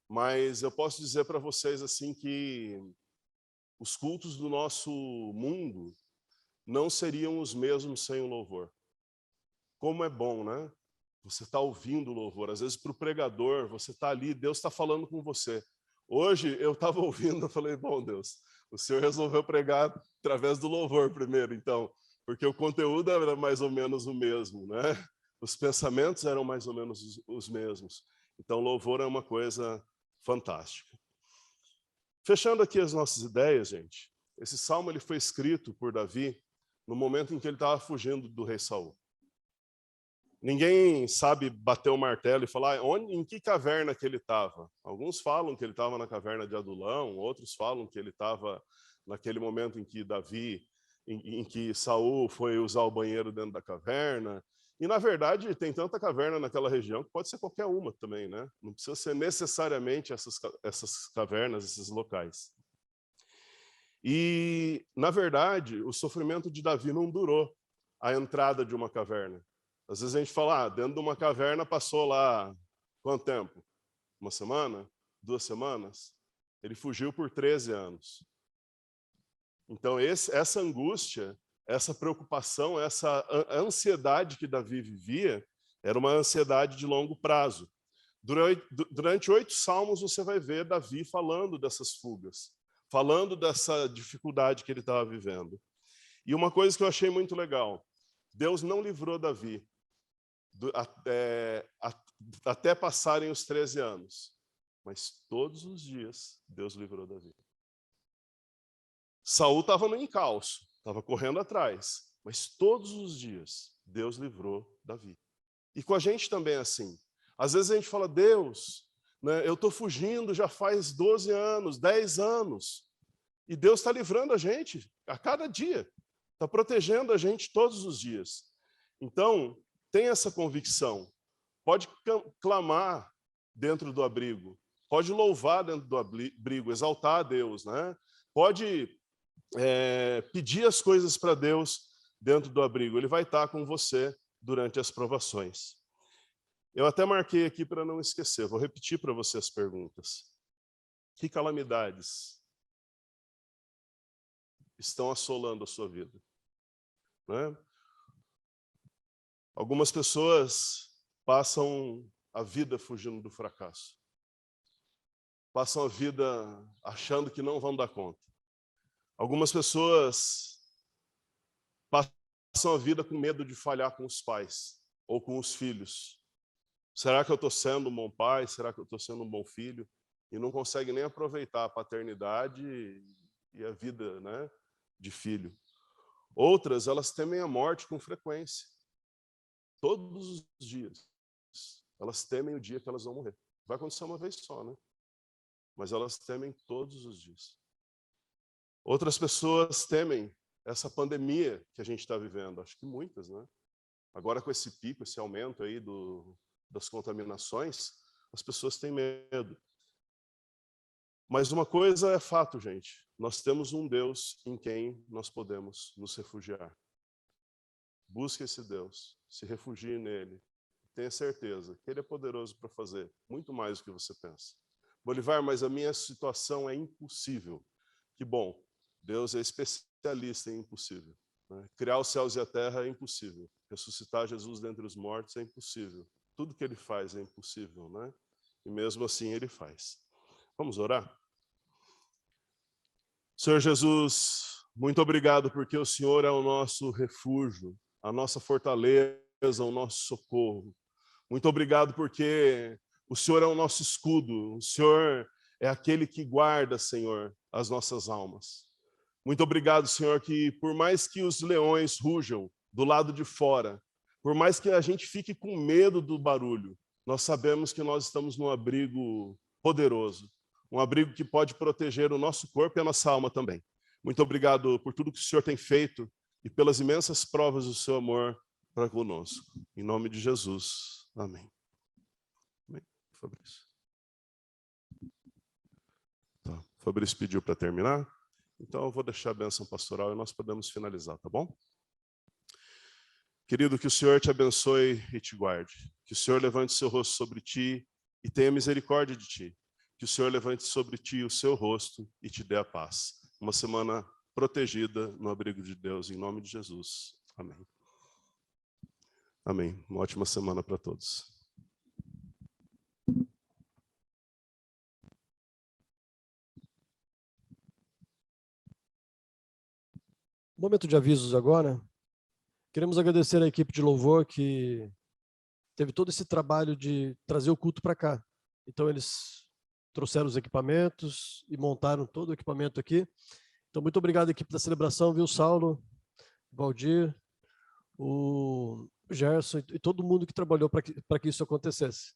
Mas eu posso dizer para vocês assim que os cultos do nosso mundo não seriam os mesmos sem o louvor. Como é bom, né? Você está ouvindo o louvor. Às vezes, para o pregador, você está ali, Deus está falando com você. Hoje, eu estava ouvindo, eu falei, bom, Deus, o Senhor resolveu pregar através do louvor primeiro, então, porque o conteúdo era mais ou menos o mesmo, né? Os pensamentos eram mais ou menos os mesmos. Então, louvor é uma coisa fantástica. Fechando aqui as nossas ideias, gente, esse salmo ele foi escrito por Davi no momento em que ele estava fugindo do rei Saul. Ninguém sabe bater o martelo e falar em que caverna que ele estava. Alguns falam que ele estava na caverna de Adulão, outros falam que ele estava naquele momento em que em que Saul foi usar o banheiro dentro da caverna. E, na verdade, tem tanta caverna naquela região que pode ser qualquer uma também, né? Não precisa ser necessariamente essas cavernas, esses locais. E, na verdade, o sofrimento de Davi não durou a entrada de uma caverna. Às vezes a gente fala, dentro de uma caverna passou lá, quanto tempo? Uma semana? 2 semanas? Ele fugiu por 13 anos. Então, essa angústia, essa preocupação, essa ansiedade que Davi vivia, era uma ansiedade de longo prazo. Durante 8 salmos, você vai ver Davi falando dessas fugas, falando dessa dificuldade que ele estava vivendo. E uma coisa que eu achei muito legal, Deus não livrou Davi até passarem os 13 anos. Mas todos os dias, Deus livrou Davi. Saul estava no encalço, estava correndo atrás. Mas todos os dias, Deus livrou Davi. E com a gente também é assim. Às vezes a gente fala, Deus, né, eu estou fugindo já faz 12 anos, 10 anos. E Deus está livrando a gente a cada dia. Está protegendo a gente todos os dias. Então, tem essa convicção. Pode clamar dentro do abrigo. Pode louvar dentro do abrigo, exaltar a Deus, né? Pode pedir as coisas para Deus dentro do abrigo. Ele vai estar com você durante as provações. Eu até marquei aqui para não esquecer. Vou repetir para você as perguntas. Que calamidades estão assolando a sua vida? Né? Algumas pessoas passam a vida fugindo do fracasso. Passam a vida achando que não vão dar conta. Algumas pessoas passam a vida com medo de falhar com os pais ou com os filhos. Será que eu estou sendo um bom pai? Será que eu estou sendo um bom filho? E não consegue nem aproveitar a paternidade e a vida, né, de filho. Outras, elas temem a morte com frequência. Todos os dias. Elas temem o dia que elas vão morrer. Vai acontecer uma vez só, né? Mas elas temem todos os dias. Outras pessoas temem essa pandemia que a gente está vivendo. Acho que muitas, né? Agora com esse pico, esse aumento aí das contaminações, as pessoas têm medo. Mas uma coisa é fato, gente. Nós temos um Deus em quem nós podemos nos refugiar. Busque esse Deus, se refugie nele. Tenha certeza que ele é poderoso para fazer muito mais do que você pensa. Bolivar, mas a minha situação é impossível. Que bom, Deus é especialista em impossível. Né? Criar os céus e a terra é impossível. Ressuscitar Jesus dentre os mortos é impossível. tudo que ele faz é impossível, né? E mesmo assim ele faz. Vamos orar? Senhor Jesus, muito obrigado porque o Senhor é o nosso refúgio, a nossa fortaleza, o nosso socorro. Muito obrigado porque o Senhor é o nosso escudo, o Senhor é aquele que guarda, Senhor, as nossas almas. Muito obrigado, Senhor, que por mais que os leões rujam do lado de fora, por mais que a gente fique com medo do barulho, nós sabemos que nós estamos num abrigo poderoso, um abrigo que pode proteger o nosso corpo e a nossa alma também. Muito obrigado por tudo que o Senhor tem feito e pelas imensas provas do seu amor para conosco. Em nome de Jesus. Amém. Amém. Fabrício. Tá. Fabrício pediu para terminar, então eu vou deixar a bênção pastoral e nós podemos finalizar, tá bom? Querido, que o Senhor te abençoe e te guarde. Que o Senhor levante seu rosto sobre ti e tenha misericórdia de ti. Que o Senhor levante sobre ti o seu rosto e te dê a paz. Uma semana protegida no abrigo de Deus, em nome de Jesus. Amém. Amém. Uma ótima semana para todos. Momento de avisos agora. Queremos agradecer a equipe de louvor que teve todo esse trabalho de trazer o culto para cá. Então, eles trouxeram os equipamentos e montaram todo o equipamento aqui. Então, muito obrigado, equipe da celebração, viu, Saulo, Valdir, o Gerson e todo mundo que trabalhou para que isso acontecesse.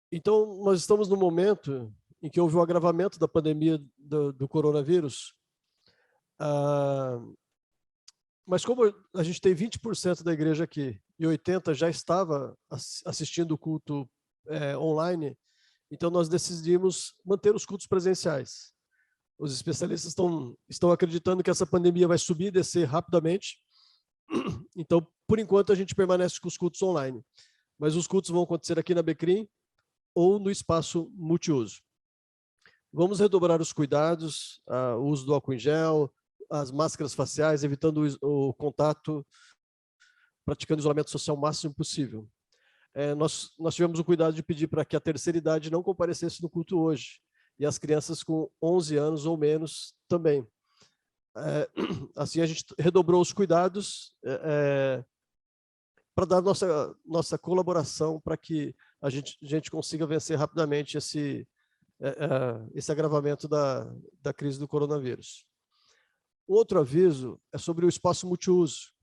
Então, nós estamos no momento em que houve o agravamento da pandemia do coronavírus. Mas como a gente tem 20% da igreja aqui e 80% já estava assistindo o culto online, então nós decidimos manter os cultos presenciais. Os especialistas estão acreditando que essa pandemia vai subir e descer rapidamente. Então, por enquanto, a gente permanece com os cultos online. Mas os cultos vão acontecer aqui na Becrim ou no espaço multiuso. Vamos redobrar os cuidados, o uso do álcool em gel, as máscaras faciais, evitando o contato, praticando isolamento social o máximo possível. Nós tivemos o cuidado de pedir para que a terceira idade não comparecesse no culto hoje, e as crianças com 11 anos ou menos também. Assim, a gente redobrou os cuidados para dar nossa colaboração para que a gente consiga vencer rapidamente esse agravamento da crise do coronavírus. Um outro aviso é sobre o espaço multiuso.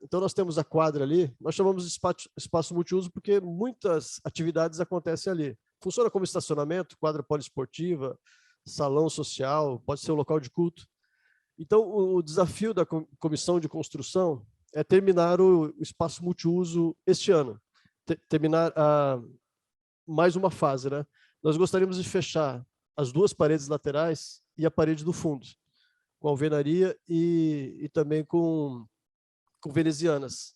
Então, nós temos a quadra ali, nós chamamos de espaço multiuso porque muitas atividades acontecem ali. Funciona como estacionamento, quadra poliesportiva, salão social, pode ser um local de culto. Então, o desafio da comissão de construção é terminar o espaço multiuso este ano, terminar mais uma fase, né? Nós gostaríamos de fechar as duas paredes laterais e a parede do fundo, com alvenaria e também com venezianas.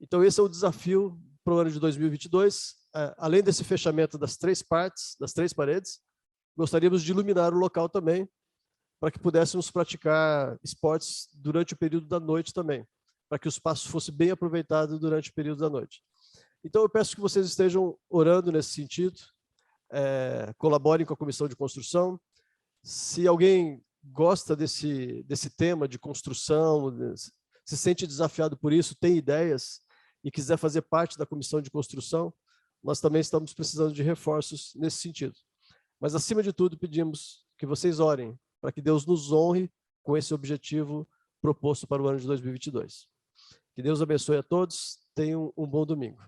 Então, esse é o desafio para o ano de 2022. Além desse fechamento das três partes, das três paredes, gostaríamos de iluminar o local também, para que pudéssemos praticar esportes durante o período da noite também, para que o espaço fosse bem aproveitado durante o período da noite. Então, eu peço que vocês estejam orando nesse sentido, colaborem com a comissão de construção. Se alguém gosta desse tema de construção, se sente desafiado por isso, tem ideias e quiser fazer parte da comissão de construção, nós também estamos precisando de reforços nesse sentido. Mas, acima de tudo, pedimos que vocês orem para que Deus nos honre com esse objetivo proposto para o ano de 2022. Que Deus abençoe a todos. Tenham um bom domingo.